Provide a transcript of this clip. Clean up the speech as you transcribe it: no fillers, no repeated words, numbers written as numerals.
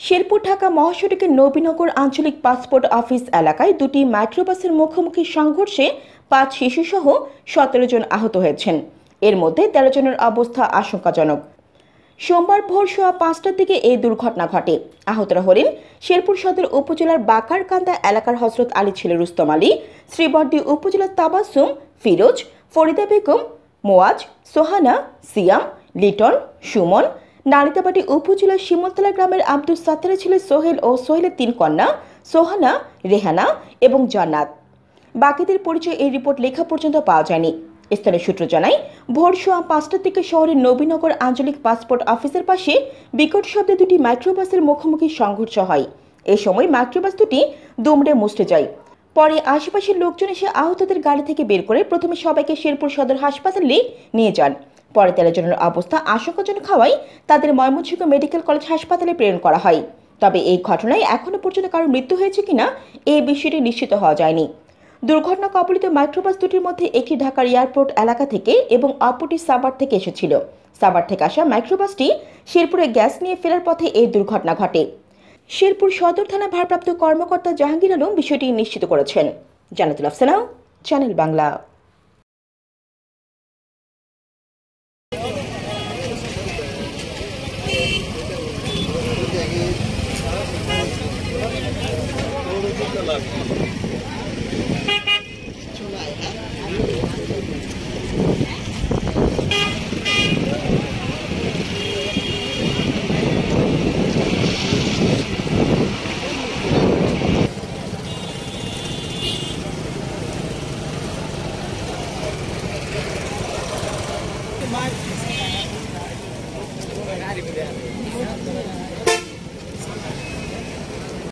শেরপুর ঢাকা মহাসড়কের নবীনগর আঞ্চলিক passport office এলাকায় দুটি মাইক্রোবাসের মুখোমুখি সংঘর্ষে ৫ শিশুসহ ১৭ জন আহত হয়েছেন। এর মধ্যে ১৩ জনের অবস্থা আশঙ্কাজনক। সোমবার ভোর সোয়া ৫টার দিকে এই দুর্ঘটনা ঘটে। আহতরা হলেন শেরপুর সদর উপজেলার বাকারকান্দা এলাকার হজরত আলী ছেলে রুস্তম আলী, শ্রীবর্দী উপজেলার তাবাসসুম, ফিরোজ, ফরিদা বেগম, মোয়াজ, সোহানা, সিয়াম, লিটন, সুমন, নালিতাবাড়ী উপজেলার শিমুলতলা গ্রামের আব্দুস সাত্তারের ছেলে সোহেল ও সোহেলের ৩ কন্যা সোহানা, রেহানা এবং জান্নাত। বাকিদের পরিচয় এই রিপোর্ট লেখা পর্যন্ত পাওয়া যায়নি। স্থানীয় সূত্র জানায়, ভোর সোয়া ৫টার দিকে শহরের নবীনগর আঞ্চলিক পাসপোর্ট অফিসের পাশে বিকট শব্দে দুটি মাইক্রোবাসের মুখোমুখি সংঘর্ষ হয়। এ সময় মাইক্রোবাস দুটি দুমড়ে মুচড়ে যায়। পরে আশেপাশের লোকজন এসে আহতদের গাড়ি থেকে বের করে প্রথমে সবাইকে শেরপুর সদর হাসপাতালে নিয়ে যান। পরে ১৩ জনের অবস্থা আশঙ্কাজনক হওয়ায় তাদের ময়মনসিংহ মেডিকেল কলেজ হাসপাতালে প্রেরণ করা হয়। তবে এই ঘটনায় এখনো পর্যন্ত কারো মৃত্যু হয়েছে কিনা এই বিষয়টি নিশ্চিত হওয়া যায়নি। দুর্ঘটনা কবলিত মাইক্রোবাস দুটির মধ্যে একটি ঢাকার এয়ারপোর্ট এলাকা থেকে এবং অপরটি সাভার থেকে এসেছিল। সাভার থেকে আসা মাইক্রোবাসটি শেরপুরে গ্যাস নিয়ে ফেরার পথে এই দুর্ঘটনা ঘটে। শেরপুর সদর থানা ভারপ্রাপ্ত কর্মকর্তা জাহাঙ্গীর আলম বিষয়টি নিশ্চিত করেছেন। জান্নাতুল আফসানা, চ্যানেল বাংলা। Mas